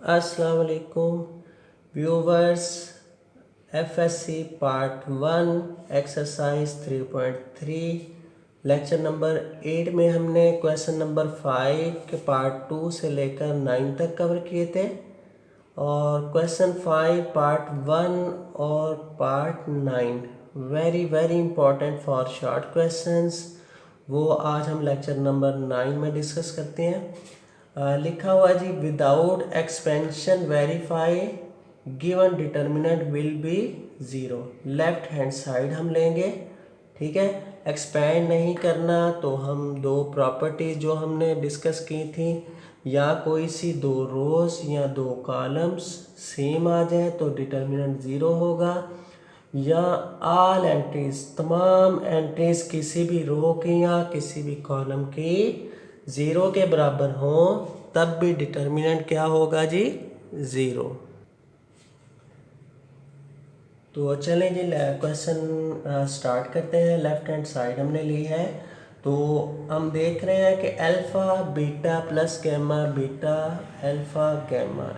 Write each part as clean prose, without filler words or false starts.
अस्सलाम वालेकुम viewers. FSc part 1 exercise 3.3 lecture number 8 में हमने क्वेश्चन नंबर 5 के पार्ट 2 से लेकर 9 तक कवर किए थे और क्वेश्चन 5 पार्ट 1 और part 9 very very important for short questions, वो आज हम लेक्चर नंबर 9 में डिस्कस करते हैं। लिखा हुआ जी, without expansion verify given determinant will be zero. Left hand side हम लेंगे, ठीक है। एक्सपेंड नहीं करना तो हम दो प्रॉपर्टीज जो हमने डिस्कस की थी, या कोई सी दो रोज या दो कॉलम्स सेम आ जाए तो डिटर्मिनेंट ज़ीरो होगा, या ऑल एंट्रीज तमाम एंट्रीज किसी भी रो की या किसी भी कॉलम की ज़ीरो के बराबर हो तब भी डिटर्मिनेंट क्या होगा जी, ज़ीरो। तो चलें जी क्वेश्चन स्टार्ट करते हैं। लेफ्ट हैंड साइड हमने ली है, तो हम देख रहे हैं कि alpha beta plus gamma beta alpha gamma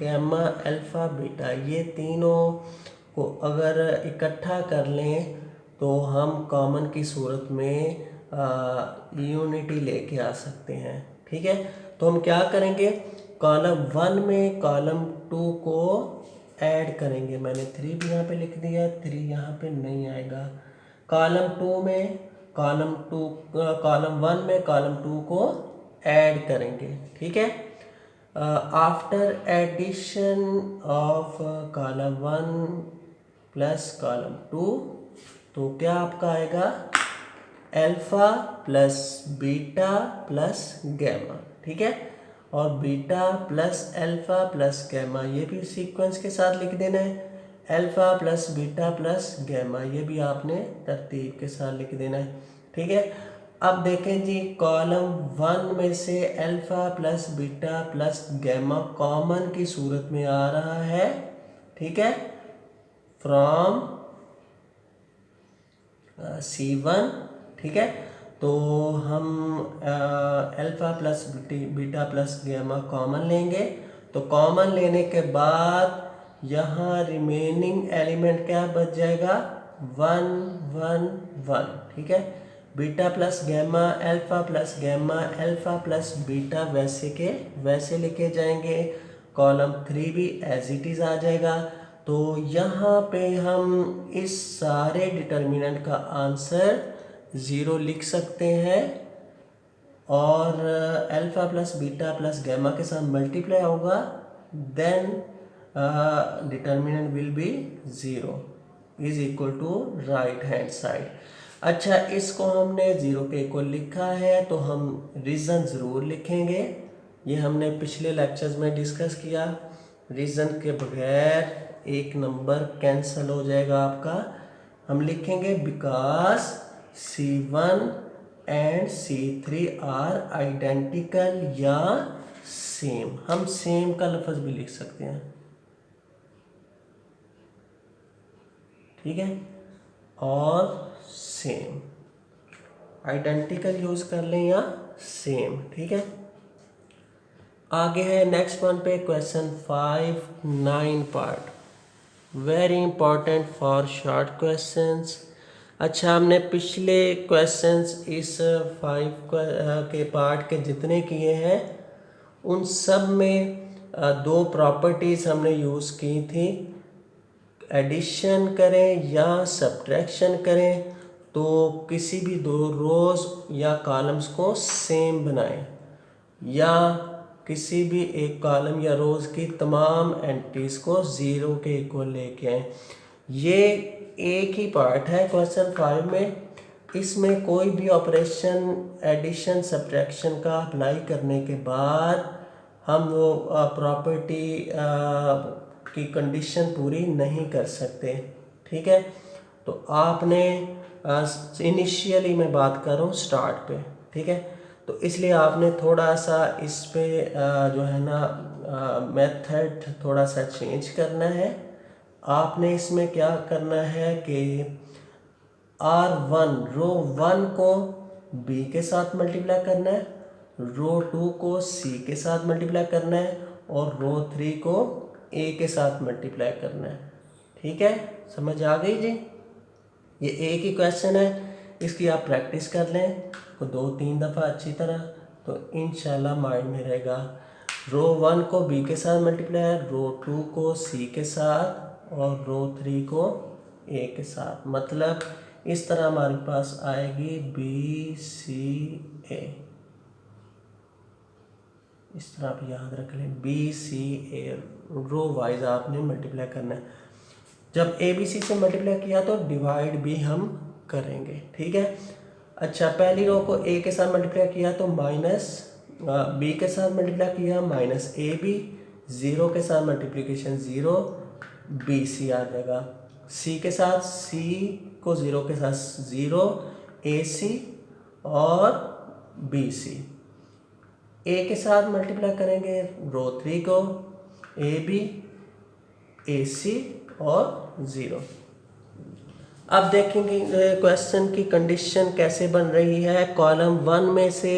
gamma alpha beta, ये तीनों को अगर इकट्ठा कर लें तो हम कॉमन की सूरत में यूनिटी लेके आ सकते हैं, ठीक है। तो हम क्या करेंगे, कॉलम 1 में कॉलम 2 को ऐड करेंगे। मैंने 3 भी यहाँ पे लिख दिया, 3 यहाँ पे नहीं आएगा। कॉलम 2 में कॉलम 1 में कॉलम 2 को ऐड करेंगे, ठीक है। After addition of column 1 plus column 2, तो क्या आपका आएगा, alpha plus beta plus gamma, ठीक है। और beta plus alpha plus gamma ये भी सीक्वेंस के साथ लिख देना है। Alpha plus beta plus gamma ये भी आपने तरतीब के साथ लिख देना है, ठीक है। अब देखें जी, कॉलम 1 में से alpha plus beta plus gamma common की सूरत में आ रहा है, ठीक है, फ्रॉम C1, ठीक है। तो हम alpha plus beta plus gamma common लेंगे, तो कॉमन लेने के बाद यहाँ रिमेनिंग एलिमेंट क्या बच जाएगा, 1 1 1, ठीक है। Beta plus gamma alpha plus gamma alpha plus beta वैसे के वैसे लिखे जाएंगे। कॉलम 3 भी एज इट इज़ आ जाएगा। तो यहाँ पे हम इस सारे डिटर्मिनेंट का आंसर ज़ीरो लिख सकते हैं, और alpha plus beta plus gamma के साथ मल्टीप्लाई होगा, then determinant will be zero is equal to right hand side. अच्छा, इसको हमने ज़ीरो के इक्वल लिखा है तो हम रीज़न ज़रूर लिखेंगे। ये हमने पिछले लेक्चर्स में डिस्कस किया। रीज़न के बगैर एक नंबर कैंसिल हो जाएगा आपका। हम लिखेंगे because C1 and C3 are identical या सेम। हम सेम का लफ्ज़ भी लिख सकते हैं, ठीक है, और सेम आइडेंटिकल यूज़ कर लें या सेम, ठीक है। आगे है नेक्स्ट वन पे question 5 9 part, very important for short questions. अच्छा, हमने पिछले क्वेश्चंस इस 5 के पार्ट के जितने किए हैं उन सब में दो प्रॉपर्टीज़ हमने यूज़ की थी। एडिशन करें या सब्ट्रैक्शन करें तो किसी भी दो रोज़ या कॉलम्स को सेम बनाएं, या किसी भी एक कॉलम या रोज़ की तमाम एंट्रीज़ को ज़ीरो के इक्वल लेके आए। ये एक ही पार्ट है क्वेश्चन 5 में। इसमें कोई भी ऑपरेशन एडिशन सब्ट्रैक्शन का अप्लाई करने के बाद हम वो प्रॉपर्टी की कंडीशन पूरी नहीं कर सकते, ठीक है। तो आपने इनिशियली मैं बात कर रहा हूँ स्टार्ट पे, ठीक है। तो इसलिए आपने थोड़ा सा इस पे जो है ना मेथड थोड़ा सा चेंज करना है। आपने इसमें क्या करना है कि R1 रो 1 को B के साथ मल्टीप्लाई करना है, रो 2 को C के साथ मल्टीप्लाई करना है, और रो 3 को ए के साथ मल्टीप्लाई करना है। ठीक है, समझ आ गई जी। ये एक ही क्वेश्चन है, इसकी आप प्रैक्टिस कर लें तो 2-3 दफ़ा अच्छी तरह, तो इंशाल्लाह माइंड में रहेगा। रो 1 को बी के साथ मल्टीप्लाई, रो 2 को सी के साथ और रो 3 को ए के साथ। मतलब इस तरह हमारे पास आएगी बी सी ए। इस तरह आप याद रख लें, बी सी ए रो वाइज आपने मल्टीप्लाई करना है। जब ए बी सी से मल्टीप्लाई किया तो डिवाइड भी हम करेंगे। ठीक है, अच्छा पहली रो को ए के साथ मल्टीप्लाई किया तो माइनस बी के साथ मल्टीप्लाई किया माइनस ए बी, ज़ीरो के साथ मल्टीप्लिकेशन ज़ीरो, बी सी आ जाएगा। सी के साथ सी को ज़ीरो के साथ ज़ीरो, ए सी और बी सी। ए के साथ मल्टीप्लाई करेंगे रो 3 को, ए बी, ए सी और ज़ीरो। अब देखेंगे क्वेश्चन की कंडीशन कैसे बन रही है। कॉलम 1 में से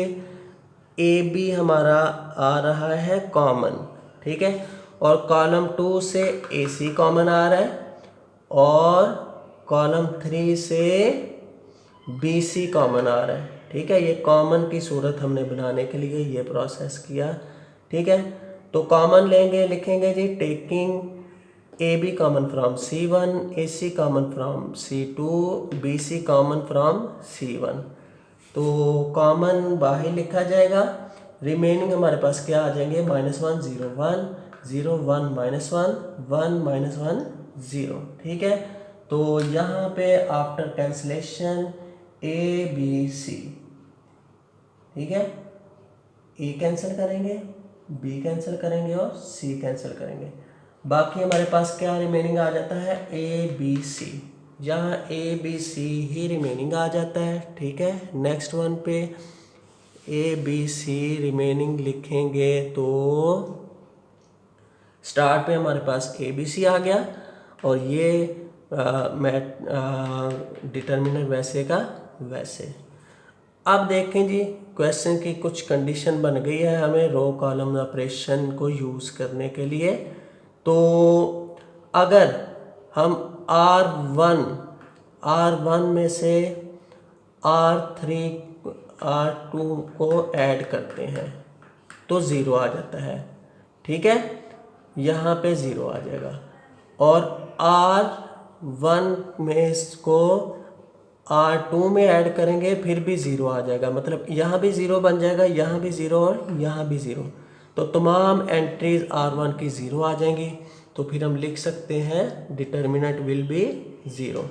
ए बी हमारा आ रहा है कॉमन, ठीक है, और कॉलम 2 से ए सी कॉमन आ रहा है, और कॉलम 3 से बी सी कॉमन आ रहा है। ठीक है, ये कॉमन की सूरत हमने बनाने के लिए ये प्रोसेस किया। ठीक है, तो कॉमन लेंगे, लिखेंगे जी taking A B common from C1, A C common from C2, B C common from C1। तो कॉमन बाहर लिखा जाएगा, रिमेनिंग हमारे पास क्या आ जाएंगे, -1 0 1 0 1 -1 1 -1 0। ठीक है, तो यहाँ पे after cancellation A B C, ठीक है, ए कैंसिल करेंगे, बी कैंसिल करेंगे और सी कैंसिल करेंगे। बाकी हमारे पास क्या रिमेनिंग आ जाता है, ए बी सी। यहाँ ए बी सी ही रिमेनिंग आ जाता है। ठीक है, नेक्स्ट वन पे ए बी सी रिमेनिंग लिखेंगे तो स्टार्ट पे हमारे पास ए बी सी आ गया, और ये डिटर्मिनेंट वैसे का वैसे। अब देखें जी, क्वेश्चन की कुछ कंडीशन बन गई है हमें रो कॉलम ऑपरेशन को यूज़ करने के लिए। तो अगर हम R1 में से R3 R2 को ऐड करते हैं तो ज़ीरो आ जाता है। ठीक है, यहाँ पे ज़ीरो आ जाएगा, और R1 में इसको R2 में ऐड करेंगे फिर भी ज़ीरो आ जाएगा। मतलब यहाँ भी ज़ीरो बन जाएगा, यहाँ भी ज़ीरो और यहाँ भी ज़ीरो। तो तमाम एंट्रीज R1 की ज़ीरो आ जाएंगी। तो फिर हम लिख सकते हैं डिटर्मिनेंट विल बी ज़ीरो।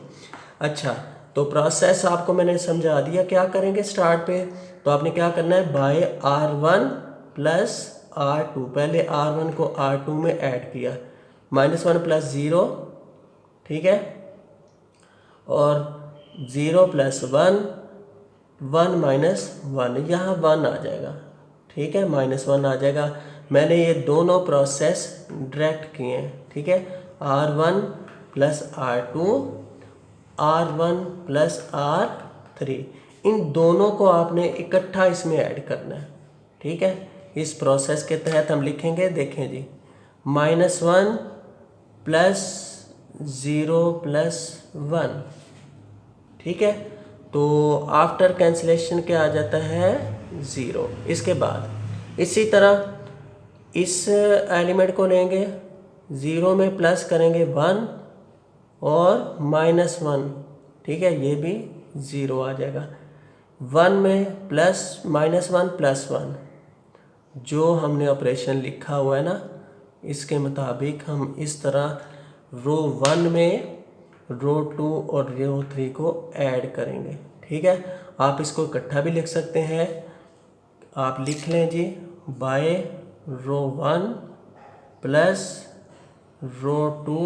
अच्छा, तो प्रोसेस आपको मैंने समझा दिया। क्या करेंगे स्टार्ट पे, तो आपने क्या करना है, बाय R1 प्लस R2, पहले R1 को R2 में ऐड किया, -1 + 0, ठीक है, और 0 + 1 1 - 1, यहाँ 1 आ जाएगा। ठीक है, -1 आ जाएगा। मैंने ये दोनों प्रोसेस डायरेक्ट किए हैं। ठीक है, R1 + R2, R1 + R3, इन दोनों को आपने इकट्ठा इसमें ऐड करना है। ठीक है, इस प्रोसेस के तहत हम लिखेंगे, देखें जी, -1 + 0 + 1। ठीक है, तो आफ्टर कैंसिलेशन क्या आ जाता है, ज़ीरो। इसके बाद इसी तरह इस एलिमेंट को लेंगे, ज़ीरो में प्लस करेंगे 1 और -1, ठीक है, ये भी ज़ीरो आ जाएगा। 1 में प्लस -1 + 1, जो हमने ऑपरेशन लिखा हुआ है ना, इसके मुताबिक हम इस तरह रो 1 में रो 2 और रो 3 को ऐड करेंगे। ठीक है, आप इसको इकट्ठा भी लिख सकते हैं। आप लिख लें जी, बाय रो 1 प्लस रो 2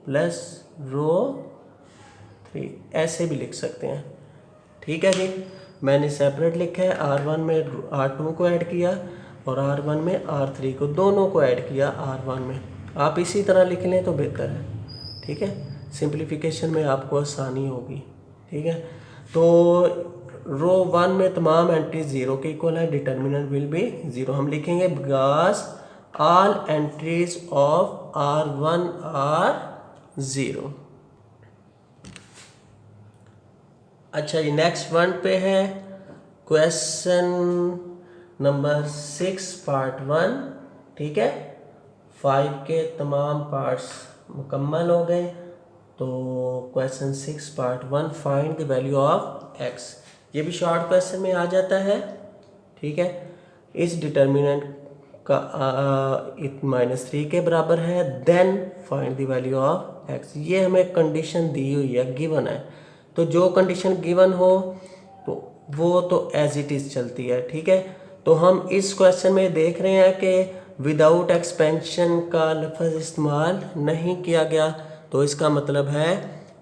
प्लस रो 3, ऐसे भी लिख सकते हैं। ठीक है जी, मैंने सेपरेट लिखा है, R1 में R2 को ऐड किया और R1 में R3 को, दोनों को ऐड किया R1 में। आप इसी तरह लिख लें तो बेहतर है। ठीक है, सिंप्लीफिकेशन में आपको आसानी होगी। ठीक है, तो रो 1 में तमाम एंट्री ज़ीरो के इक्वल है, डिटर्मिनेंट विल बी ज़ीरो। हम लिखेंगे because all entries of R1 are 0। अच्छा जी, नेक्स्ट वन पे है क्वेश्चन नंबर 6 पार्ट 1। ठीक है, 5 के तमाम पार्ट्स मुकम्मल हो गए। तो question 6 part 1, find the value of x। ये भी शॉर्ट क्वेश्चन में आ जाता है। ठीक है, इस डिटर्मिनेंट का -3 के बराबर है, then find the value of x। ये हमें कंडीशन दी हुई है, गिवन है। तो जो कंडीशन गिवन हो तो वो तो एज इट इज़ चलती है। ठीक है, तो हम इस क्वेश्चन में देख रहे हैं कि विदाउट एक्सपेंशन का लफ्ज़ इस्तेमाल नहीं किया गया। तो इसका मतलब है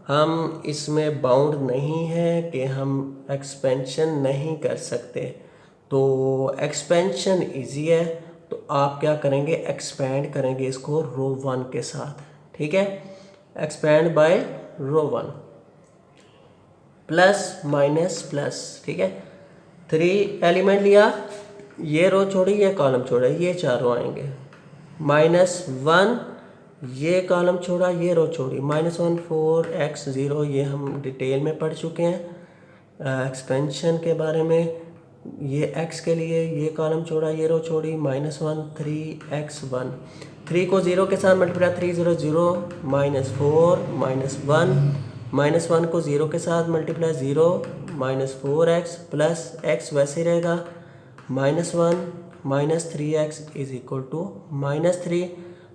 हम इसमें बाउंड नहीं है कि हम एक्सपेंशन नहीं कर सकते। तो एक्सपेंशन इजी है, तो आप क्या करेंगे, एक्सपेंड करेंगे इसको रो 1 के साथ। ठीक है, expand by row 1, plus minus plus. ठीक है, 3 एलिमेंट लिया, ये रो छोड़ी, ये कॉलम छोड़ा, ये चारों आएंगे। -1, ये कॉलम छोड़ा, ये रो छोड़ी। -1 4x 0, ये हम डिटेल में पढ़ चुके हैं एक्सपेंशन के बारे में। ये x के लिए ये कॉलम छोड़ा, ये रो छोड़ी। -1 3x1, 3 को 0 के साथ मल्टीप्लाई, 3 0 0, -4 -1, -1 को 0 के साथ मल्टीप्लाई 0, -4x प्लस x वैसे ही रहेगा। -1 -3x इज इक्वल टू -3।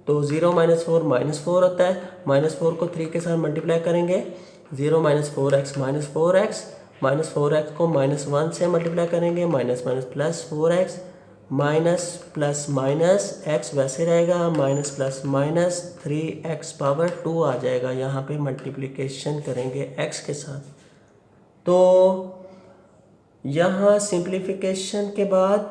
तो 0 -4 -4 होता है। -4 को 3 के साथ मल्टीप्लाई करेंगे, 0 -4x -4x को -1 से मल्टीप्लाई करेंगे, plus 4x, minus plus minus x वैसे रहेगा, minus plus minus 3x power 2 आ जाएगा। यहाँ पे मल्टीप्लिकेशन करेंगे x के साथ। तो यहाँ सिंप्लीफिकेशन के बाद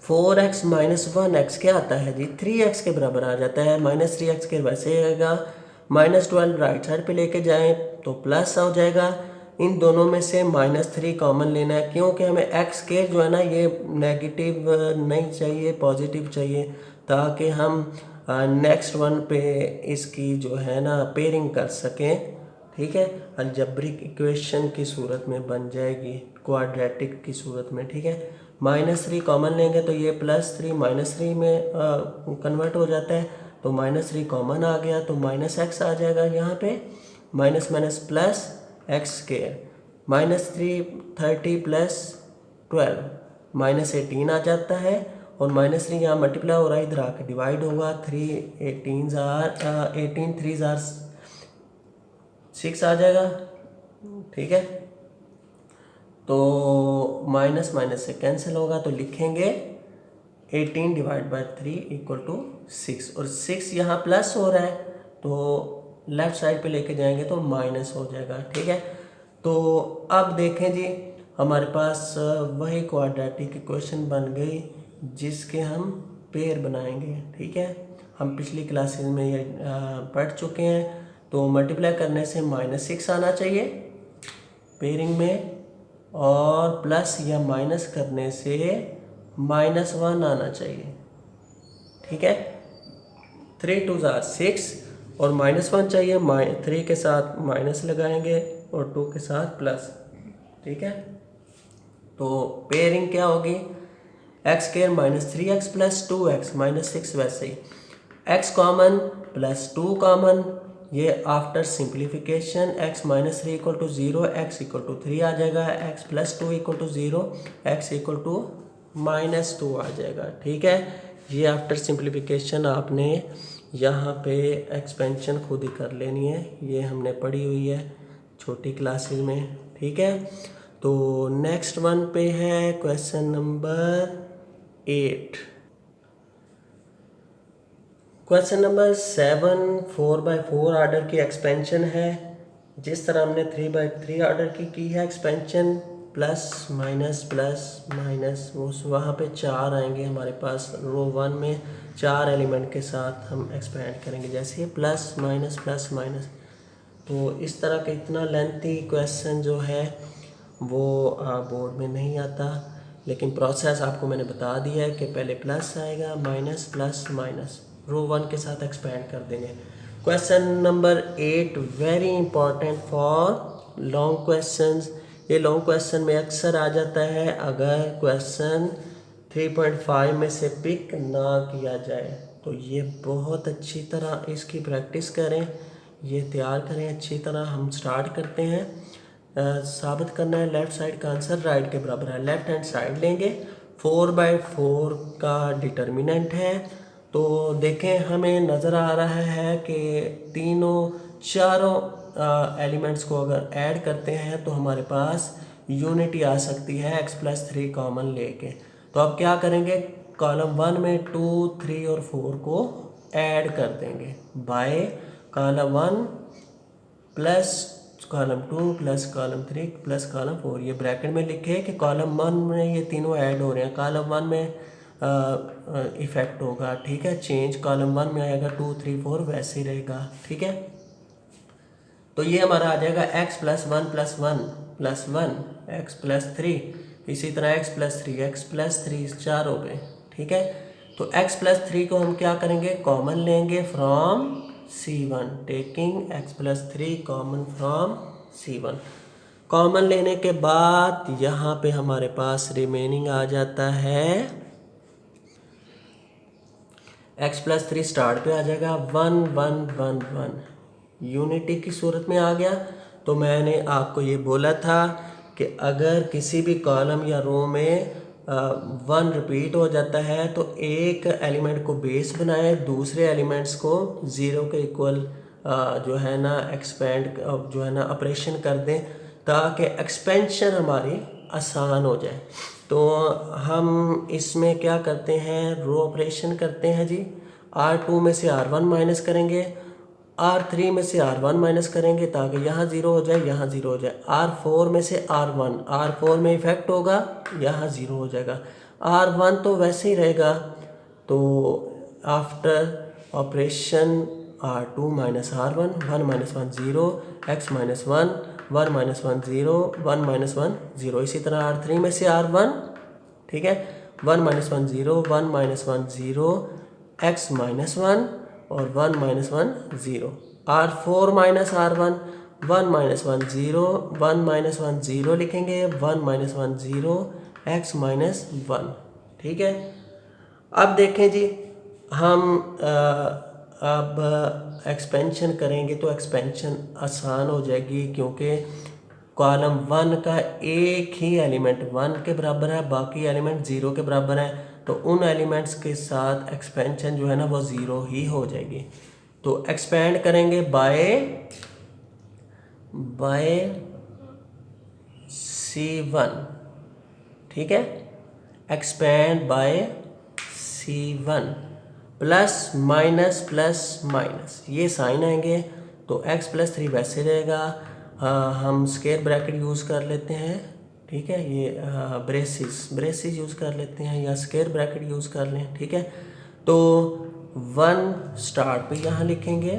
4x -1x क्या आता है जी, 3x के बराबर आ जाता है। -3x के वैसे आएगा। -12 राइट साइड पे लेके जाएं तो प्लस हो जाएगा। इन दोनों में से -3 कॉमन लेना है, क्योंकि हमें x के जो है ना ये नेगेटिव नहीं चाहिए, पॉजिटिव चाहिए, ताकि हम नेक्स्ट वन पे इसकी जो है ना पेयरिंग कर सकें। ठीक है, अलजेब्रिक इक्वेशन की सूरत में बन जाएगी, क्वाड्रेटिक की सूरत में। ठीक है, -3 कॉमन लेंगे तो ये +3 -3 में कन्वर्ट हो जाता है। तो -3 कॉमन आ गया तो -x आ जाएगा यहाँ पे। माइनस माइनस प्लस x², -3 30 + 12 -18 आ जाता है। और -3 यहाँ मल्टीप्लाई हो रहा है, इधर आके डिवाइड होगा। 3 18 3 6 आ जाएगा। ठीक है, तो माइनस माइनस से कैंसिल होगा, तो लिखेंगे 18 डिवाइड बाय 3 इक्वल टू 6। और 6 यहाँ प्लस हो रहा है तो लेफ्ट साइड पे लेके जाएंगे तो माइनस हो जाएगा। ठीक है, तो अब देखें जी, हमारे पास वही क्वाड्रेटिक इक्वेशन बन गई जिसके हम पेयर बनाएंगे। ठीक है, हम पिछली क्लासेस में ये पढ़ चुके हैं। तो मल्टीप्लाई करने से -6 आना चाहिए पेयरिंग में, और प्लस या माइनस करने से -1 आना चाहिए। ठीक है, 3 2 6 और -1 चाहिए। 3 के साथ माइनस लगाएंगे और 2 के साथ प्लस। ठीक है, तो पेयरिंग क्या होगी, x² -3x + 2x -6 वैसे ही, x कॉमन प्लस 2 कॉमन, ये आफ्टर सिंप्लीफिकेशन x -3 = 0, x = 3 आ जाएगा, x + 2 = 0, x = -2 आ जाएगा। ठीक है, ये आफ्टर सिंप्लीफिकेशन आपने यहाँ पे एक्सपेंशन खुद ही कर लेनी है, ये हमने पढ़ी हुई है छोटी क्लासेस में। ठीक है, तो नेक्स्ट वन पे है question number 8। Question number 7 4/4 order की एक्सपेंशन है। जिस तरह हमने 3/3 आर्डर की है एक्सपेंशन, प्लस माइनस वो वहाँ पे 4 आएंगे हमारे पास। रो 1 में 4 एलिमेंट के साथ हम एक्सपेंड करेंगे, जैसे प्लस माइनस। तो इस तरह का इतना लेंथी क्वेश्चन जो है वो बोर्ड में नहीं आता। लेकिन प्रोसेस आपको मैंने बता दिया है कि पहले प्लस आएगा, माइनस प्लस माइनस, रो 1 के साथ एक्सपेंड कर देंगे। Question number 8 very important for long questions. ये लॉन्ग क्वेश्चन में अक्सर आ जाता है अगर क्वेश्चन 3.5 में से पिक ना किया जाए, तो ये बहुत अच्छी तरह इसकी प्रैक्टिस करें, ये तैयार करें अच्छी तरह। हम स्टार्ट करते हैं। साबित करना है लेफ़्ट साइड का आंसर राइट के बराबर है। लेफ़्ट हैंड साइड लेंगे, 4/4 का डिटर्मिनेंट है। तो देखें हमें नज़र आ रहा है कि चारों एलिमेंट्स को अगर ऐड करते हैं तो हमारे पास यूनिटी आ सकती है x+3 कॉमन लेके। तो अब क्या करेंगे, कॉलम 1 में 2, 3 और 4 को ऐड कर देंगे by column 1 plus column 2 plus column 3 plus column 4। ये ब्रैकेट में लिखे कि कॉलम 1 में ये तीनों ऐड हो रहे हैं, कॉलम 1 में इफ़ेक्ट होगा, ठीक है, चेंज कॉलम 1 में आएगा, 2, 3, 4 वैसे ही रहेगा, ठीक है। तो ये हमारा आ जाएगा x+1 + 1 + 1 x+3, इसी तरह x+3 चारों पे, ठीक है। तो x+3 को हम क्या करेंगे, कॉमन लेंगे from C1, taking x+3 common from C1। Common लेने के बाद यहाँ पे हमारे पास रिमेनिंग आ जाता है x+3 स्टार्ट पे आ जाएगा 1 1 1 1, यूनिटी की सूरत में आ गया। तो मैंने आपको ये बोला था कि अगर किसी भी कॉलम या रो में 1 रिपीट हो जाता है तो एक एलिमेंट को बेस बनाए, दूसरे एलिमेंट्स को 0 के इक्वल जो है ना एक्सपेंड जो है ना ऑपरेशन कर दें, ताकि एक्सपेंशन हमारी आसान हो जाए। तो हम इसमें क्या करते हैं, रो ऑपरेशन करते हैं जी। R2 में से R1 माइनस करेंगे, R3 में से R1 माइनस करेंगे ताकि यहाँ 0 हो जाए, यहाँ 0 हो जाए। R4 में से R4 में इफेक्ट होगा, यहाँ 0 हो जाएगा। R1 तो वैसे ही रहेगा। तो after operation R2 minus R1, 1 - 1 0, x - 1 1 - 1 0, 1 - 1 0। इसी तरह R3 में से R1, ठीक है, 1 - 1 0, 1 - 1 0, x - 1 और 1 - 1 0। R4 माइनस R1, 1 - 1 0, 1 - 1 0 लिखेंगे, 1 - 1 0, x - 1, ठीक है। अब देखें जी, हम अब एक्सपेंशन करेंगे तो एक्सपेंशन आसान हो जाएगी, क्योंकि कॉलम 1 का एक ही एलिमेंट 1 के बराबर है, बाकी एलिमेंट 0 के बराबर है। तो उन एलिमेंट्स के साथ एक्सपेंशन जो है ना वो 0 ही हो जाएगी। तो एक्सपेंड करेंगे बाय C1, ठीक है, expand by C1 plus minus plus minus, ये साइन आएंगे तो x+3 वैसे रहेगा। हम स्क्वायर ब्रैकेट यूज़ कर लेते हैं, ठीक है, ये ब्रेसिस यूज़ कर लेते हैं या स्क्वायर ब्रैकेट यूज़ कर लें, ठीक है। तो 1 स्टार्ट पे यहाँ लिखेंगे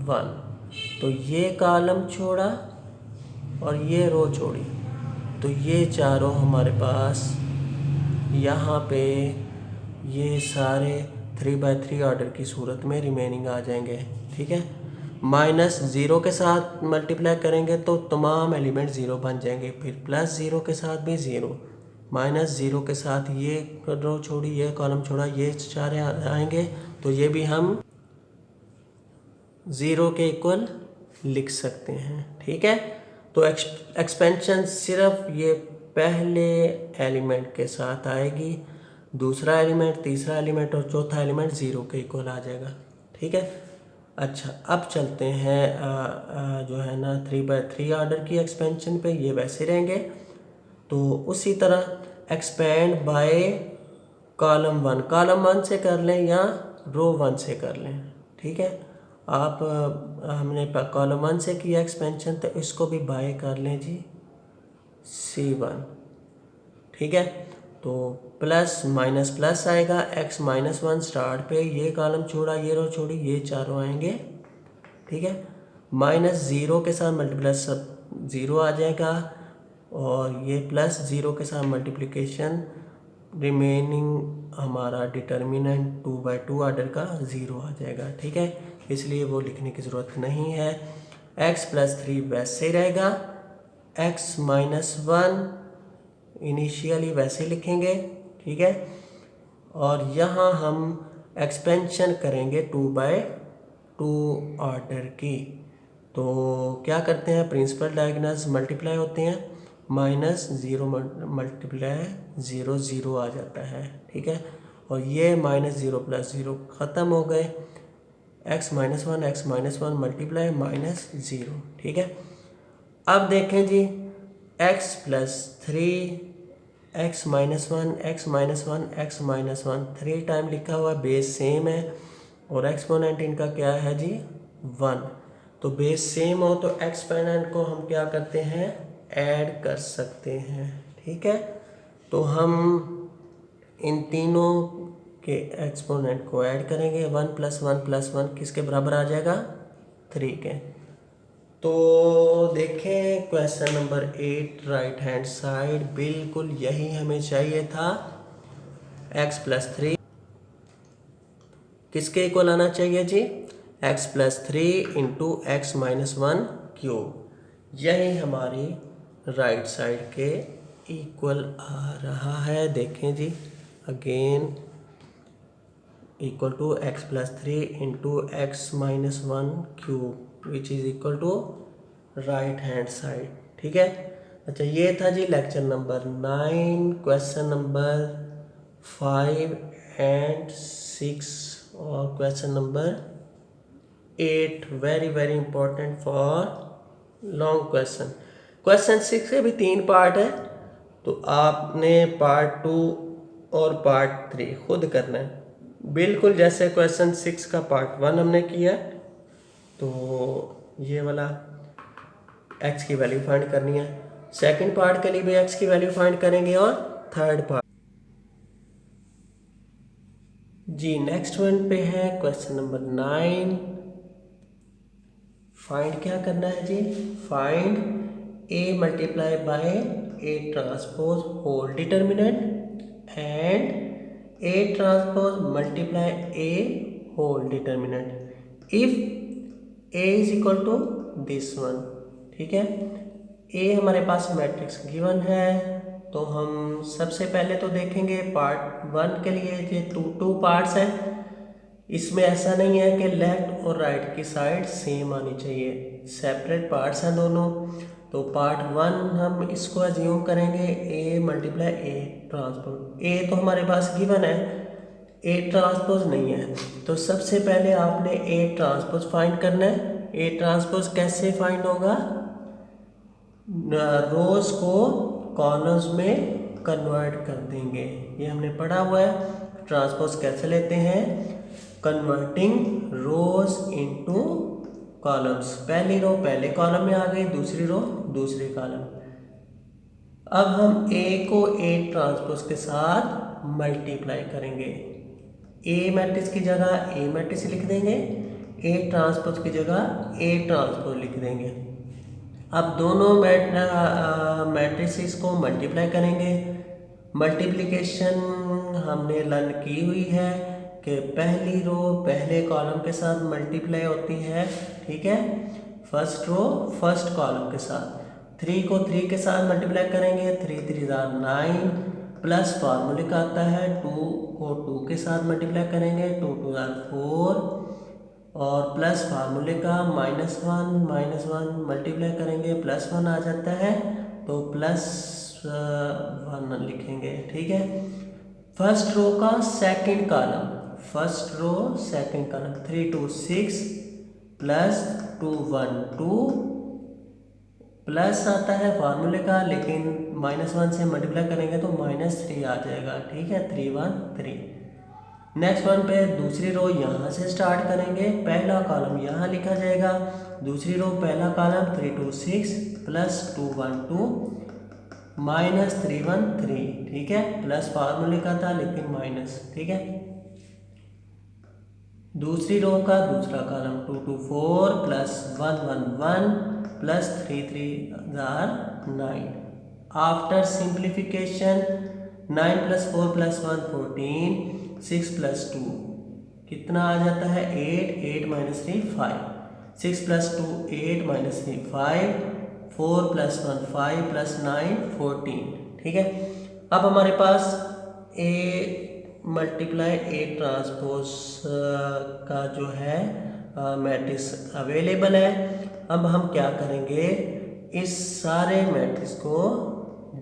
1, तो ये कॉलम छोड़ा और ये रो छोड़ी, तो ये चारों हमारे पास यहाँ पे ये सारे 3/3 ऑर्डर की सूरत में रिमेनिंग आ जाएंगे, ठीक है। -0 के साथ मल्टीप्लाई करेंगे तो तमाम एलिमेंट 0 बन जाएंगे, फिर +0 के साथ भी 0, -0 के साथ ये रो छोड़ी, ये कॉलम छोड़ा, ये चार आएंगे, तो ये भी हम 0 के इक्वल लिख सकते हैं, ठीक है। तो एक्सपेंशन सिर्फ ये पहले एलिमेंट के साथ आएगी, दूसरा एलिमेंट, तीसरा एलिमेंट और चौथा एलिमेंट 0 के इक्वल आ जाएगा, ठीक है। अच्छा, अब चलते हैं जो है ना 3/3 ऑर्डर की एक्सपेंशन पे, ये वैसे रहेंगे। तो उसी तरह एक्सपेंड बाय कॉलम 1 से कर लें या रो 1 से कर लें, ठीक है। आप हमने कॉलम 1 से किया एक्सपेंशन, तो इसको भी बाय कर लें जी C1, ठीक है। तो प्लस माइनस प्लस आएगा, x - 1 स्टार्ट पे, ये कॉलम छोड़ा, ये रो छोड़ी, ये चारों आएंगे, ठीक है। -0 के साथ मल्टीप्लस सब 0 आ जाएगा, और ये प्लस 0 के साथ मल्टीप्लिकेशन, रिमेनिंग हमारा डिटर्मिनेंट 2/2 आर्डर का 0 आ जाएगा। ठीक है, इसलिए वो लिखने की ज़रूरत नहीं है। x+3 वैसे ही रहेगा, x-1 इनिशियली वैसे ही लिखेंगे। ठीक है, और यहाँ हम एक्सपेंशन करेंगे 2/2 ऑर्डर की। तो क्या करते हैं, प्रिंसिपल डायगोनल्स मल्टीप्लाई होते हैं, -0 मल्टीप्लाई 0 0 आ जाता है। ठीक है, और ये -0 + 0 ख़त्म हो गए, x-1 मल्टीप्लाई -0। ठीक है, अब देखें जी, x+3 x-1 3 टाइम लिखा हुआ, बेस सेम है, और एक्सपोनेंट इनका क्या है जी, 1। तो बेस सेम हो तो एक्सपोनेंट को हम क्या करते हैं, ऐड कर सकते हैं। ठीक है, तो हम इन तीनों के एक्सपोनेंट को ऐड करेंगे, 1 + 1 + 1 किसके बराबर आ जाएगा, 3 के। तो देखें question number 8 right hand side, बिल्कुल यही हमें चाहिए था। x+3 किसके इक्वल आना चाहिए जी, x+3 × x-1³। यही हमारी राइट साइड के इक्वल आ रहा है। देखें जी, again equal to x+3 × x-1³ which is equal to right hand side. ठीक है, अच्छा ये था जी lecture number 9। Question number 5 and 6 और question number 8 very very important for long question. Question 6 के भी 3 पार्ट है, तो आपने पार्ट 2 और पार्ट 3 खुद करना है, बिल्कुल जैसे क्वेश्चन 6 का पार्ट 1 हमने किया। तो ये वाला x की वैल्यू फाइंड करनी है, सेकंड पार्ट के लिए भी x की वैल्यू फाइंड करेंगे, और थर्ड पार्ट जी नेक्स्ट वन पे है क्वेश्चन नंबर 9। फाइंड क्या करना है जी, find a multiply by a transpose whole determinant and a transpose multiply a whole determinant if a is equal to this one. ठीक है, a हमारे पास मैट्रिक्स गिवन है, तो हम सबसे पहले तो देखेंगे पार्ट 1 के लिए ये टू पार्ट्स है। इसमें ऐसा नहीं है कि लेफ्ट और राइट की साइड सेम आनी चाहिए, सेपरेट पार्ट्स हैं दोनों। तो पार्ट 1 हम इसको एज्यूम करेंगे a multiply a transpose. a तो हमारे पास गिवन है, a ट्रांसपोज नहीं है, तो सबसे पहले आपने a ट्रांसपोज फाइंड करना है। a ट्रांसपोज कैसे फाइंड होगा, रोज को कॉलम्स में कन्वर्ट कर देंगे, ये हमने पढ़ा हुआ है। ट्रांसपोज कैसे लेते हैं, कन्वर्टिंग रोज इनटू कॉलम्स। पहली रो पहले कॉलम में आ गई, दूसरी रो दूसरे कॉलम। अब हम a को a ट्रांसपोज के साथ मल्टीप्लाई करेंगे, a मैट्रिक्स की जगह a मैट्रिक्स लिख देंगे, a ट्रांसपोज की जगह a ट्रांसपोज लिख देंगे। अब दोनों मैट्रिसेस को मल्टीप्लाई करेंगे। मल्टीप्लिकेशन हमने लर्न की हुई है कि पहली रो पहले कॉलम के साथ मल्टीप्लाई होती है। ठीक है, फर्स्ट रो फर्स्ट कॉलम के साथ। 3 को 3 के साथ मल्टीप्लाई करेंगे, 3 3 9 प्लस फार्मूले का आता है 2 को 2 के साथ मल्टीप्लाई करेंगे, 2 2 4 और प्लस फार्मूले का -1 मल्टीप्लाई करेंगे, +1 आ जाता है, तो +1 लिखेंगे। ठीक है, फर्स्ट रो का second column, first row second column 3 2 6 +2 1 2 plus आता है फार्मूले का, लेकिन -1 से मल्टीप्लाई करेंगे तो -3 आ जाएगा। ठीक है, 3 1 3। नेक्स्ट वन पे दूसरी रो यहाँ से स्टार्ट करेंगे, पहला कॉलम यहाँ लिखा जाएगा, दूसरी रो पहला कॉलम 3 2 6 +2 1 2 -3 1 3। ठीक है, प्लस फार्मूले का था लेकिन माइनस। ठीक है, दूसरी रो का दूसरा कॉलम 2 2 4 +1 1 1 +3 3 9। आफ्टर सिंप्लीफिकेशन 9 + 4 + 1 14, 6 + 2 कितना आ जाता है 8, 8 - 3 5, 6 + 2 8 - 3 5, 4 + 1 5 + 9 14। ठीक है, अब हमारे पास A मल्टीप्लाई A ट्रांसपोज का जो है मैट्रिक्स अवेलेबल है। अब हम क्या करेंगे, इस सारे मैट्रिक्स को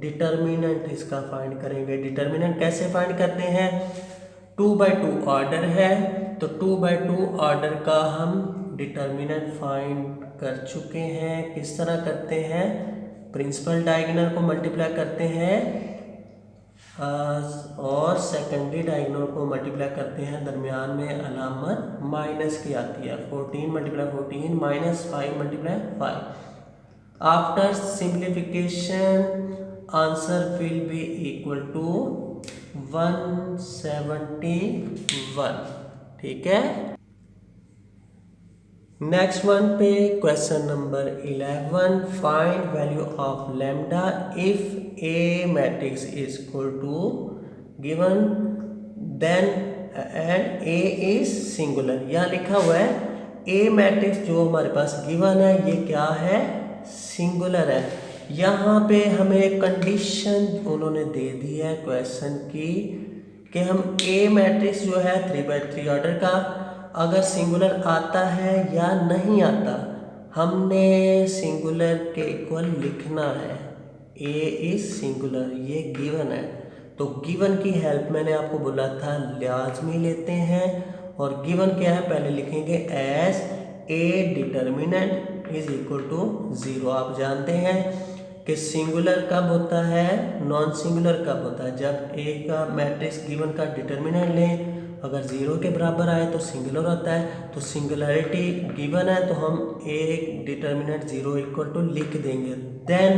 डिटर्मिनेंट इसका फाइंड करेंगे। डिटर्मिनेंट कैसे फाइंड करते हैं, 2/2 ऑर्डर है तो 2/2 ऑर्डर का हम डिटर्मिनेंट फाइंड कर चुके हैं। किस तरह करते हैं, प्रिंसिपल डायगोनल को मल्टीप्लाई करते हैं और सेकेंडरी डायगोनल को मल्टीप्लाई करते हैं, दरमियान में अलामत माइनस की आती है। 14 × 14 -5 × 5। After simplification answer will be equal to 171। ठीक है, नेक्स्ट वन पे question number 11, find value of lambda if A matrix is equal to given then and A is singular. यहाँ लिखा हुआ है ए मैट्रिक्स जो हमारे पास गिवन है ये क्या है, सिंगुलर है। यहाँ पे हमें कंडीशन उन्होंने दे दी है क्वेश्चन की कि हम ए मैट्रिक्स जो है 3/3 ऑर्डर का अगर सिंगुलर आता है या नहीं आता, हमने सिंगुलर के इक्वल लिखना है। ए इज सिंगुलर, ये गिवन है तो गिवन की हेल्प मैंने आपको बोला था लाजमी लेते हैं। और गिवन क्या है, पहले लिखेंगे as A determinant is equal to 0। आप जानते हैं कि सिंगुलर कब होता है, नॉन सिंगुलर कब होता है, जब ए का मैट्रिक्स गिवन का डिटर्मिनेंट लें, अगर 0 के बराबर आए तो सिंगुलर होता है। तो सिंगुलरिटी गिवन है तो हम ए डिटर्मिनेंट 0 इक्वल टू लिख देंगे, then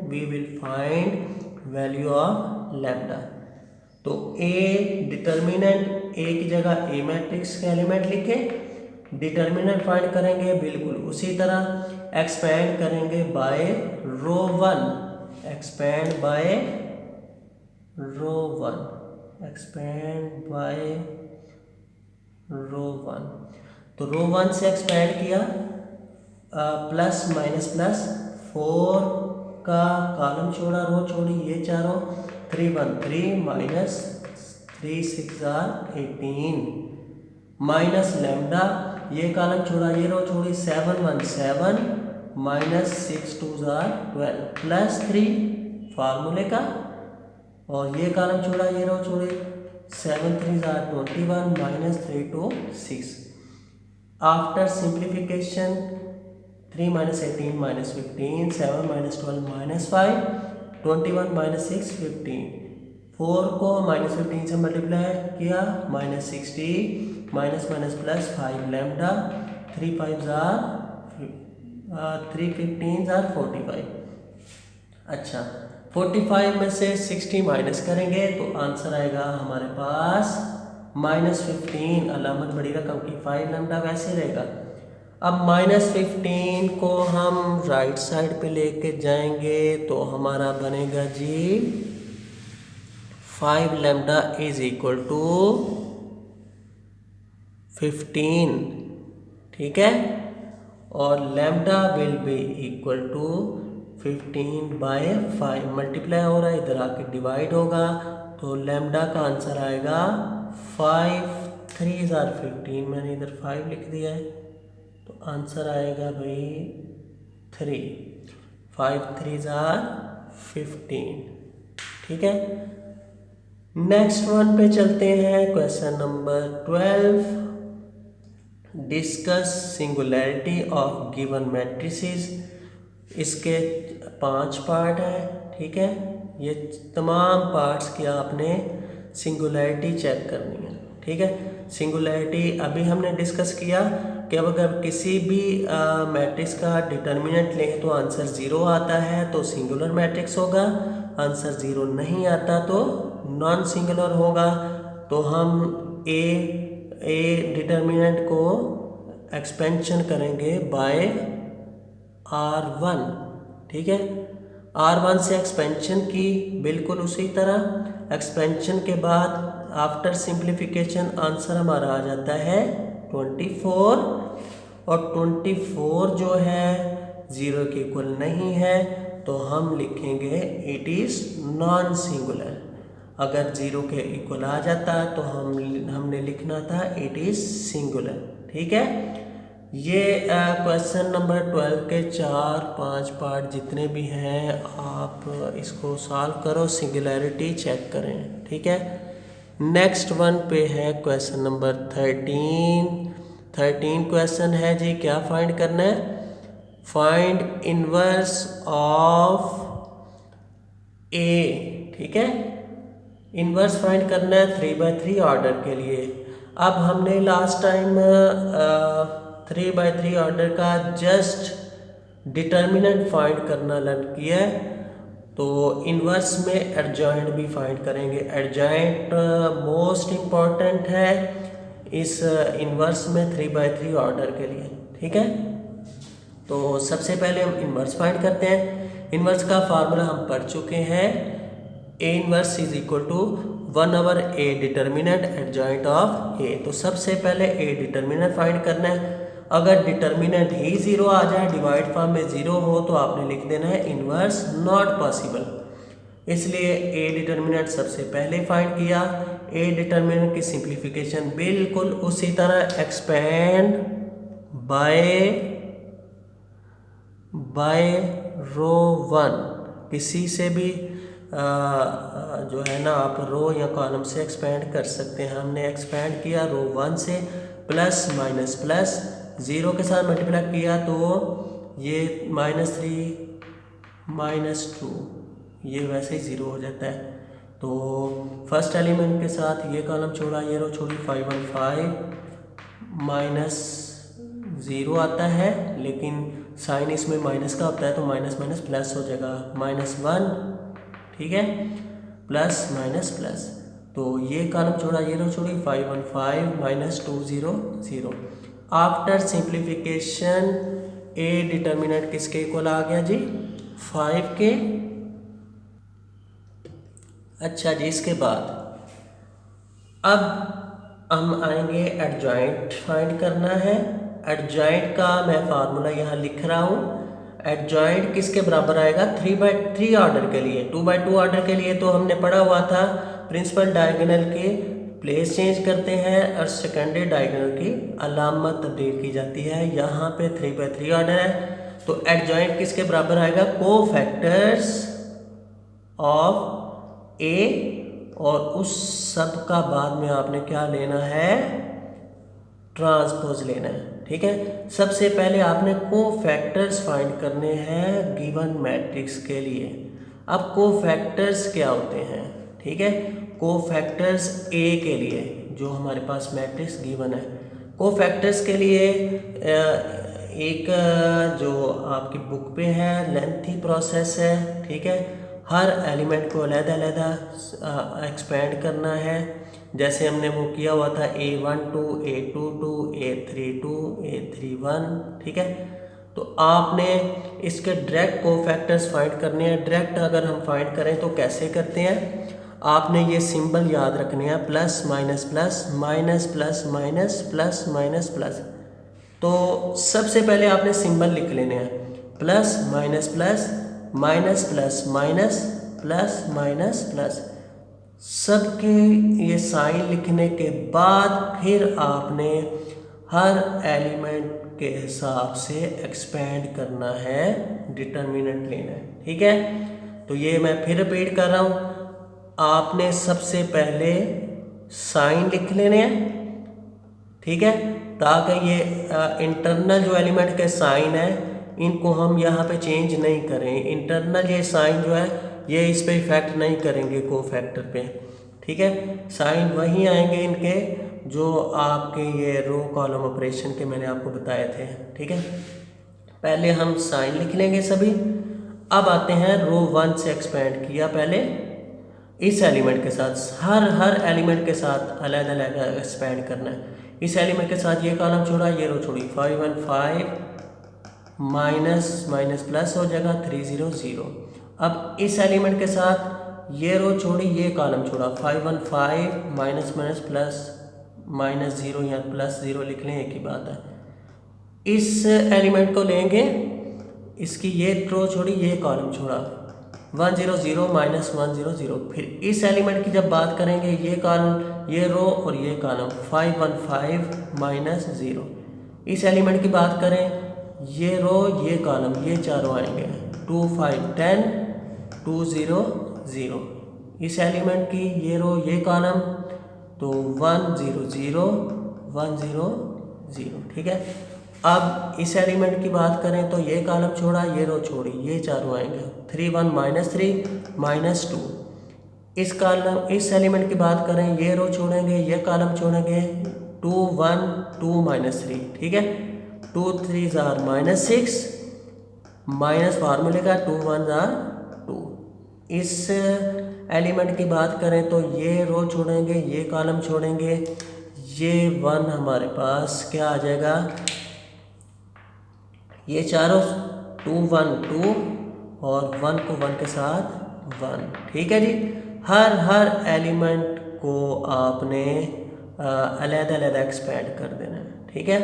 we will find value of lambda. तो ए डिटर्मिनेंट ए की जगह ए मैट्रिक्स का एलिमेंट लिखे, डिटर्मिनेंट फाइंड करेंगे बिल्कुल उसी तरह, एक्सपेंड करेंगे by row 1, expand by row 1, expand by row 1। तो रो 1 से एक्सपेंड किया, प्लस माइनस प्लस 4 का कॉलम छोड़ा, रो छोड़ी, ये चारों 3 1 3 माइनस 3 6 18 माइनस लैम्डा, ये कॉलम छोड़ा, ये रो छोड़ी, 7 1 7 माइनस 6 2 12 प्लस 3 फार्मूले का, और ये कॉलम छोड़ा, ये रो छोड़ी, 7 3 21 माइनस 3 2 6। After simplification 3 - 18 - 15, 7 - 12 - 5, 21 - 6 15। 4 को -15 से मल्टीप्लाई किया, -60 माइनस माइनस प्लस 5 लैम्डा, 3 5 3 15 45। अच्छा, 45 में से 60 माइनस करेंगे तो आंसर आएगा हमारे पास -15, अलामत बड़ी रकम की 5 लैम्डा वैसे रहेगा। अब -15 को हम राइट साइड पे लेके जाएंगे तो हमारा बनेगा जी 5 लैम्डा इज इक्वल टू 15। ठीक है, और lambda will be equal to 15/5 multiply हो रहा है, इधर आके डिवाइड होगा तो लैम्डा का आंसर आएगा 5 3 15। मैंने इधर 5 लिख दिया है तो आंसर आएगा भाई 3, 5 3 15। ठीक है, नेक्स्ट वन पे चलते हैं, question number 12, discuss singularity of given matrices. इसके 5 पार्ट है। ठीक है, ये तमाम पार्ट्स की आपने सिंगुलैरिटी चेक करनी है। ठीक है, सिंगुलैरिटी अभी हमने डिस्कस किया कि अब अगर किसी भी मैट्रिक्स का डिटर्मिनेंट लें तो आंसर 0 आता है तो सिंगुलर मैट्रिक्स होगा, आंसर 0 नहीं आता तो नॉन सिंगुलर होगा। तो हम ए डिटर्मिनेंट को एक्सपेंशन करेंगे बाय R1। ठीक है, R1 से एक्सपेंशन की, बिल्कुल उसी तरह एक्सपेंशन के बाद आफ्टर सिंप्लीफिकेशन आंसर हमारा आ जाता है 24, और 24 जो है 0 के इक्वल नहीं है, तो हम लिखेंगे इट इज़ नॉन सिंगुलर। अगर 0 के इक्वल आ जाता तो हमने लिखना था इट इज़ सिंगुलर। ठीक है, ये क्वेश्चन नंबर 12 के 4-5 पार्ट जितने भी हैं आप इसको सॉल्व करो, सिंगुलैरिटी चेक करें। ठीक है, नेक्स्ट वन पे है क्वेश्चन नंबर 13 क्वेश्चन है जी। क्या फाइंड करना है? फाइंड इनवर्स ऑफ ए। ठीक है, इनवर्स फाइंड करना है 3/3 ऑर्डर के लिए। अब हमने लास्ट टाइम 3/3 ऑर्डर का जस्ट डिटर्मिनेंट फाइंड करना लर्न किया है, तो इनवर्स में एडजॉइंट भी फाइंड करेंगे। एडजॉइंट मोस्ट इम्पॉर्टेंट है इस इनवर्स में 3/3 ऑर्डर के लिए। ठीक है, तो सबसे पहले हम इनवर्स फाइंड करते हैं। इनवर्स का फार्मूला हम पढ़ चुके हैं, A inverse is equal to 1/a determinant adjoint of A. तो सबसे पहले ए डिटर्मिनेंट फाइंड करना है। अगर डिटर्मिनेंट ही 0 आ जाए, डिवाइड फॉर्म में 0 हो, तो आपने लिख देना है इनवर्स नॉट पॉसिबल। इसलिए ए डिटर्मिनेंट सबसे पहले फाइंड किया। ए डिटर्मिनेंट की सिंप्लीफिकेशन बिल्कुल उसी तरह एक्सपेंड बाय रो 1, किसी से भी जो है ना आप रो या कॉलम से एक्सपेंड कर सकते हैं। हमने एक्सपेंड किया रो 1 से, प्लस माइनस प्लस 0 के साथ मल्टीप्लाई किया तो ये -3 -2 ये वैसे ही 0 हो जाता है। तो फर्स्ट एलिमेंट के साथ ये कॉलम छोड़ा, ये रो छोड़ी, 5 1 5 -0 आता है, लेकिन साइन इसमें माइनस का होता है तो माइनस माइनस प्लस हो जाएगा, -1। ठीक है, प्लस माइनस प्लस, तो ये कॉलम छोड़ा, ये रो छोड़ी, 5 1 5 -2 0 0। आफ्टर सिंप्लीफिकेशन ए डिटर्मिनेंट किसके इक्वल आ गया जी? 5 के। अच्छा जी, इसके बाद अब हम आएंगे एडजॉइंट फाइंड करना है। एडजॉइंट का मैं फार्मूला यहाँ लिख रहा हूँ। एडजॉइंट किसके बराबर आएगा? 3/3 ऑर्डर के लिए। 2/2 ऑर्डर के लिए तो हमने पढ़ा हुआ था, प्रिंसिपल डायगोनल के प्लेस चेंज करते हैं और सेकेंडरी डायगोनल की अलामत तब्दील की जाती है। यहाँ पे 3/3 ऑर्डर है, तो एडजॉइंट किसके बराबर आएगा? कोफैक्टर्स ऑफ ए, और उस सब का बाद में आपने क्या लेना है? ट्रांसपोज लेना है। ठीक है, सबसे पहले आपने कोफैक्टर्स फाइंड करने हैं गिवन मैट्रिक्स के लिए। अब कोफैक्टर्स क्या होते हैं? ठीक है, कोफैक्टर्स ए के लिए जो हमारे पास मैट्रिक्स गिवन है, कोफैक्टर्स के लिए एक जो आपकी बुक पे है लेंथी प्रोसेस है। ठीक है, हर एलिमेंट को अलग-अलग एक्सपेंड करना है, जैसे हमने वो किया हुआ था A12 A22 A32 A31। ठीक है, तो आपने इसके डायरेक्ट कोफैक्टर्स फाइंड करने हैं। डायरेक्ट अगर हम फाइंड करें तो कैसे करते हैं? आपने ये सिंबल याद रखने हैं, plus minus plus minus plus minus plus minus plus. तो सबसे पहले आपने सिंबल लिख लेने हैं, plus minus plus minus plus minus plus minus plus. सबके ये साइन लिखने के बाद फिर आपने हर एलिमेंट के हिसाब से एक्सपेंड करना है, डिटर्मिनेंट लेना है। ठीक है, तो ये मैं फिर रिपीट कर रहा हूँ। आपने सबसे पहले साइन लिख लेने हैं, ठीक है, ताकि ये इंटरनल जो एलिमेंट के साइन है इनको हम यहाँ पे चेंज नहीं करें। इंटरनल ये साइन जो है ये इस पे इफेक्ट नहीं करेंगे कोफैक्टर पे। ठीक है, साइन वही आएंगे इनके जो आपके ये रो कॉलम ऑपरेशन के मैंने आपको बताए थे। ठीक है, पहले हम साइन लिख लेंगे सभी। अब आते हैं रो 1 से एक्सपेंड किया पहले इस एलिमेंट के साथ, हर एलिमेंट के साथ अलग अलग एक्सपेंड करना है। इस एलिमेंट के साथ ये कॉलम छोड़ा, ये रो छोड़ी, 5 1 5 माइनस माइनस प्लस हो जाएगा, 3 0 0। अब इस एलिमेंट के साथ ये रो छोड़ी, ये कॉलम छोड़ा, 5 1 5 माइनस माइनस प्लस माइनस 0 या प्लस 0 लिख लें, एक ही बात है। इस एलिमेंट को लेंगे, इसकी ये रो छोड़ी, ये कॉलम छोड़ा, 1 0 0 माइनस 1 0 0। फिर इस एलिमेंट की जब बात करेंगे, ये कॉलम, ये रो और ये कॉलम, 5 1 5 माइनस 0। इस एलिमेंट की बात करें, ये रो ये कॉलम, ये चारों आएंगे, 2 5 10 2 0 0। इस एलिमेंट की ये रो ये कॉलम, तो 1 0 0 1 0 0। ठीक है। अब इस एलिमेंट की बात करें तो ये कॉलम छोड़ा, ये रो छोड़ी, ये चारों आएंगे, 3 1 माइनस 3 माइनस 2। इस एलिमेंट की बात करें, ये रो छोड़ेंगे, ये कॉलम छोड़ेंगे, 2 1 2 माइनस 3। ठीक है। 2 3 आर माइनस 6 माइनस फार्मूले का 2 1 आर 2। इस एलिमेंट की बात करें तो ये रो छोड़ेंगे, ये कॉलम छोड़ेंगे, ये 1 हमारे पास क्या आ जाएगा, ये चारों 2 1 2 और 1 को 1 के साथ 1। ठीक है जी। हर एलिमेंट को आपने अलग-अलग एक्सपेंड कर देना है। ठीक है।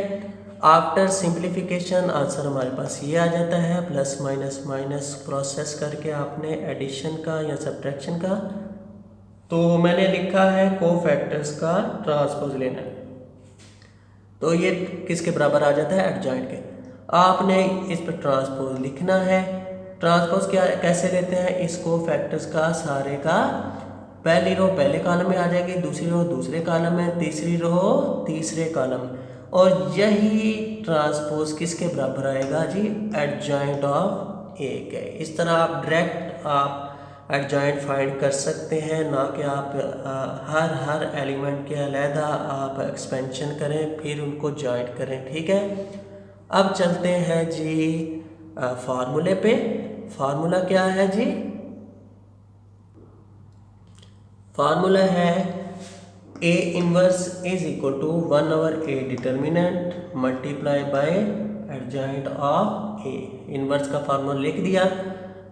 आफ्टर सिंप्लीफिकेशन आंसर हमारे पास ये आ जाता है, प्लस माइनस माइनस प्रोसेस करके आपने एडिशन का या सब्ट्रैक्शन का। तो मैंने लिखा है कोफैक्टर्स का ट्रांसपोज लेना है, तो ये किसके बराबर आ जाता है, एडजॉइंट के। आपने इस पर ट्रांसपोज लिखना है। ट्रांसपोज क्या कैसे लेते हैं, इसको फैक्टर्स का सारे का, पहली रो पहले कॉलम में आ जाएगी, दूसरी रो दूसरे कॉलम में, तीसरी रो तीसरे कॉलम, और यही ट्रांसपोज किसके बराबर आएगा जी, एडजॉइंट ऑफ ए के। इस तरह आप डायरेक्ट आप एडजॉइंट फाइंड कर सकते हैं, ना कि आप हर एलिमेंट के अलहदा आप एक्सपेंशन करें फिर उनको जॉइंट करें। ठीक है। अब चलते हैं जी फार्मूले पे। फार्मूला क्या है जी, फार्मूला है A inverse is equal to 1 over A determinant multiply by adjoint of A. Inverse का फार्मूला लिख दिया,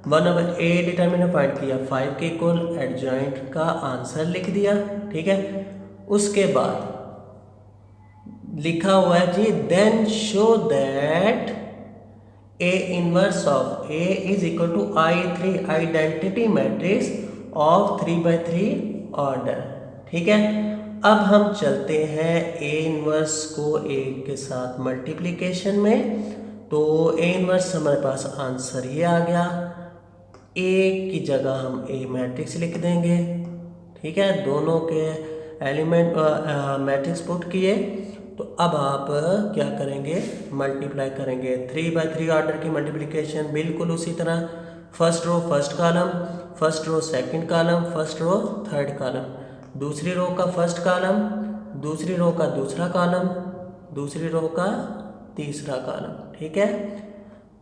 1 ओवर ए डिटर्मिनेंट फाइंड किया, 5 के इक्वल एडजॉइंट का आंसर लिख दिया। ठीक है। उसके बाद लिखा हुआ है जी, then show that A inverse of A is equal to I3 identity matrix of 3/3 order. ठीक है। अब हम चलते हैं ए इनवर्स को ए के साथ मल्टीप्लिकेशन में, तो ए इनवर्स हमारे पास आंसर ये आ गया, ए की जगह हम ए मैट्रिक्स लिख देंगे। ठीक है। दोनों के एलिमेंट मैट्रिक्स पुट किए, तो अब आप क्या करेंगे, मल्टीप्लाई करेंगे। 3/3 ऑर्डर की मल्टीप्लिकेशन बिल्कुल उसी तरह, first row first column, first row second column, first row third column, दूसरी रो का फर्स्ट कॉलम, दूसरी रो का दूसरा कॉलम, दूसरी रो का तीसरा कॉलम। ठीक है।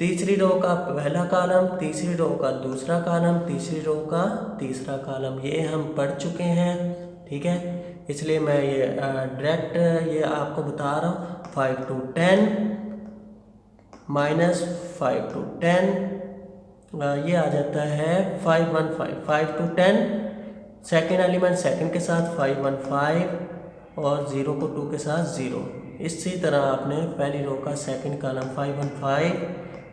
तीसरी रो का पहला कॉलम, तीसरी रो का दूसरा कॉलम, तीसरी रो का तीसरा कॉलम, ये हम पढ़ चुके हैं। ठीक है। इसलिए मैं ये डायरेक्ट ये आपको बता रहा हूँ। 5 to 10 माइनस 5 to 10 ये आ जाता है 5 1 5, 5 to 10 सेकेंड एलिमेंट सेकेंड के साथ 5 1 5 और 0 को 2 के साथ 0। इसी तरह आपने पहली रो का सेकेंड कॉलम 5 1 5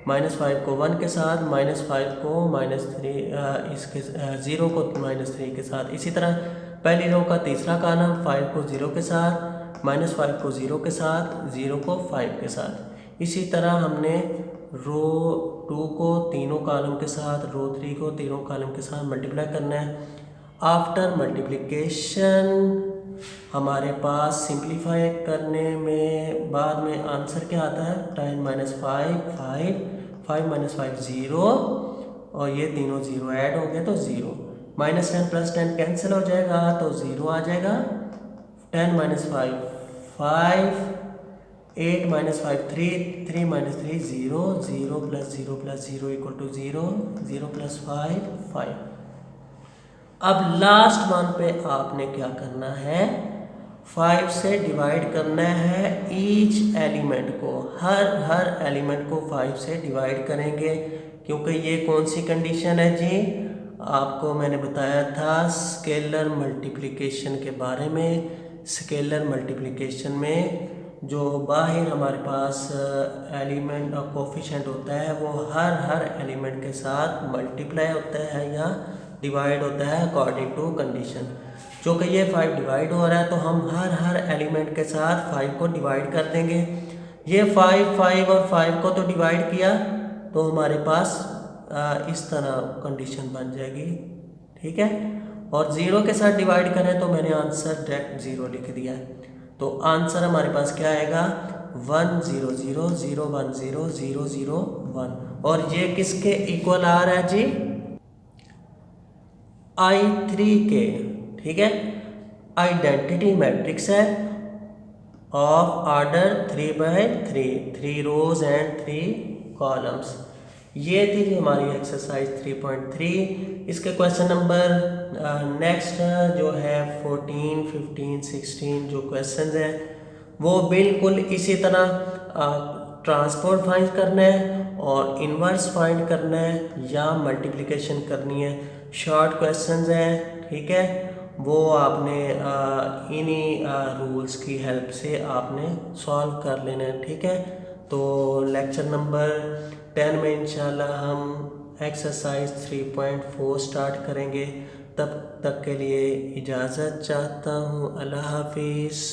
माइनस 5 को 1 के साथ, माइनस 5 को -3 इसके 0 को -3 के साथ। इसी तरह पहली रो का तीसरा कॉलम 5 को 0 के साथ, -5 को 0 के साथ, 0 को 5 के साथ। इसी तरह हमने रो 2 को तीनों कॉलम के साथ, रो 3 को तीनों कॉलम के साथ मल्टीप्लाई करना है। आफ्टर मल्टीप्लिकेशन हमारे पास सिंप्लीफाई करने में बाद में आंसर क्या आता है, 10 -5 5 5 -5 0 और ये तीनों 0 ऐड हो गए तो 0, -10 + 10 कैंसिल हो जाएगा तो 0 आ जाएगा। 10 - 5 5, 8 - 5 3, 3 - 3 0, 0 + 0 + 0 = 0, 0 + 5 5। अब लास्ट वन पे आपने क्या करना है, 5 से डिवाइड करना है ईच एलिमेंट को, हर एलिमेंट को 5 से डिवाइड करेंगे। क्योंकि ये कौन सी कंडीशन है जी, आपको मैंने बताया था स्केलर मल्टीप्लिकेशन के बारे में। स्केलर मल्टीप्लिकेशन में जो बाहर हमारे पास एलिमेंट और कोफिशिएंट होता है वो हर एलिमेंट के साथ मल्टीप्लाई होता है या डिवाइड होता है अकॉर्डिंग टू कंडीशन। जो कि ये 5 डिवाइड हो रहा है तो हम हर एलिमेंट के साथ 5 को डिवाइड कर देंगे। ये 5 और 5 को तो डिवाइड किया तो हमारे पास इस तरह कंडीशन बन जाएगी, ठीक है। और 0 के साथ डिवाइड करें तो मैंने आंसर डायरेक्ट 0 लिख दिया है। तो आंसर हमारे पास क्या आएगा 1 0 0 0 1 0 0 0 1। और ये किसके इक्वल आ रहा है जी, I3 के, ठीक है। आइडेंटिटी मैट्रिक्स है of order 3/3, 3 rows and 3 columns. ये थी जी हमारी एक्सरसाइज 3.3। इसके क्वेश्चन नंबर नेक्स्ट जो है 14, 15, 16 जो क्वेश्चंस हैं वो बिल्कुल इसी तरह ट्रांसपोर्ट फाइंड करना है और इन्वर्स फाइंड करना है या मल्टीप्लिकेशन करनी है। शॉर्ट क्वेश्चंस हैं, ठीक है। वो आपने इन्हीं रूल्स की हेल्प से आपने सॉल्व कर लेना है, ठीक है। तो लेक्चर नंबर 10 में इंशाल्लाह हम एक्सरसाइज 3.4 स्टार्ट करेंगे। तब तक के लिए इजाज़त चाहता हूँ। अल्लाह हाफिज़।